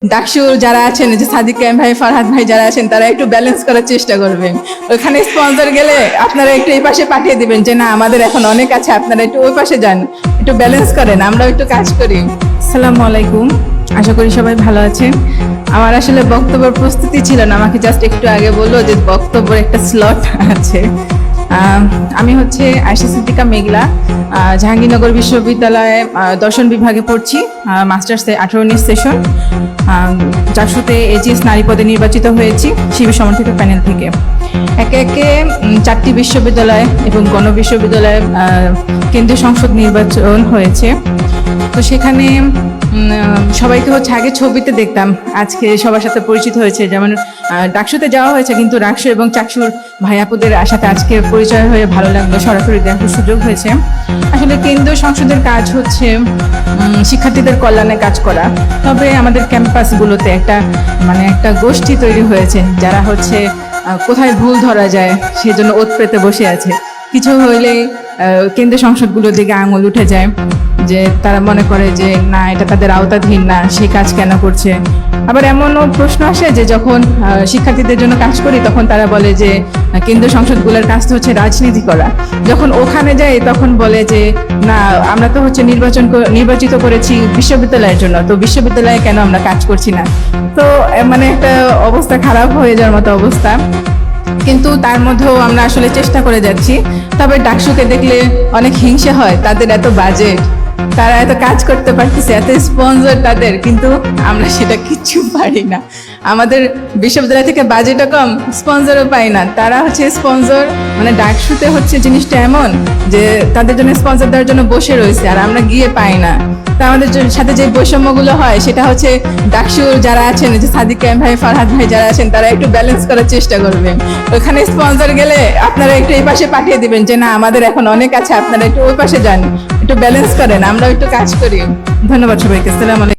ডাকসু যারা আছেন, যে সাদিক কায়েম ভাই, ফারহাদ ভাই যারা আছেন, তারা একটু ব্যালেন্স করার চেষ্টা করবেন। ওখানে স্পন্সর গেলে আপনারা একটু এই পাশে পাঠিয়ে দিবেন যে না, আমাদের এখন অনেক আছে, আপনারা একটু ওই পাশে যান, একটু ব্যালেন্স করেন, আমরাও একটু কাজ করি। আসসালামু আলাইকুম, আশা করি সবাই ভালো আছেন। আমার আসলে বক্তব্যের প্রস্তুতি ছিল না, আমাকে জাস্ট একটু আগে বললো যে বক্তব্যের একটা স্লট আছে। আমি হচ্ছে আয়েশা সিদ্দিকা মেঘলা, জাহাঙ্গীরনগর বিশ্ববিদ্যালয়ে দর্শন বিভাগে পড়ছি, মাস্টার্সে 18-19 সেশন। চারশোতে এইচএস নারী পদে নির্বাচিত হয়েছি শিবির সমর্থিত প্যানেল থেকে। একে একে 4টি বিশ্ববিদ্যালয় এবং গণবিশ্ববিদ্যালয়ে কেন্দ্রীয় সংসদ নির্বাচন হয়েছে। তো সেখানে সবাইকে হচ্ছে আগে ছবিতে দেখতাম, আজকে সবার সাথে পরিচিত হয়েছে। যেমন ডাকসুতে যাওয়া হয়েছে, কিন্তু ডাকসু এবং চাকসুর ভাইয়াপুদের সাথে আজকে পরিচয় হয়ে ভালো লাগলো, সরাসরি দেখার সুযোগ হয়েছে। আসলে কেন্দ্রীয় সংসদের কাজ হচ্ছে শিক্ষার্থীদের কল্যাণে কাজ করা। তবে আমাদের ক্যাম্পাসগুলোতে একটা গোষ্ঠী তৈরি হয়েছে, যারা হচ্ছে কোথায় ভুল ধরা যায় সেজন্য ওত পেতে বসে আছে। কিছু হইলেই কেন্দ্রীয় সংসদগুলোর দিকে আঙুল উঠে যায়, যে তারা মনে করে যে না, এটা তাদের আওতাধীন না, সেই কাজ কেন করছে। আবার এমনও প্রশ্ন আসে যে যখন শিক্ষার্থীদের জন্য কাজ করি, তখন তারা বলে যে কেন্দ্রীয় সংসদগুলোর কাজ তো হচ্ছে রাজনীতি করা। যখন ওখানে যাই তখন বলে যে না, আমরা তো হচ্ছে নির্বাচিত করেছি বিশ্ববিদ্যালয়ের জন্য, তো বিশ্ববিদ্যালয়ে কেন আমরা কাজ করছি না। তো একটা অবস্থা খারাপ হয়ে যাওয়ার মতো অবস্থা। কিন্তু তার মধ্যেও আমরা আসলে চেষ্টা করে যাচ্ছি। তবে ডাকসুকে দেখলে অনেক হিংসা হয়, তাদের এত বাজেট, তারা এত কাজ করতে পারতেছে, এত স্পন্সর তাদের, কিন্তু আমরা সেটা কিচ্ছু পারি না। আমাদের বিশ্ববিদ্যালয় থেকে বাজেটও কম, স্পন্সরও পাই না। তারা হচ্ছে স্পন্সর, ডাকসুতে হচ্ছে জিনিসটা এমন যে তাদের জন্য স্পন্সর দেওয়ার জন্য বসে রয়েছে, আর আমরা গিয়ে পাই না। তা আমাদের সাথে যে বৈষম্যগুলো হয়, সেটা হচ্ছে ডাকসুর যারা আছেন, যে সাদিক কায়েম ভাই, ফারহাদ ভাই যারা আছেন, তারা একটু ব্যালেন্স করার চেষ্টা করবেন। ওখানে স্পন্সর গেলে আপনারা একটু এই পাশে পাঠিয়ে দিবেন যে না, আমাদের এখন অনেক আছে, আপনারা একটু ওই পাশে যান, একটু ব্যালেন্স করেন, আমরাও একটু কাজ করি। ধন্যবাদ সবাইকে। আসসালামু আলাইকুম।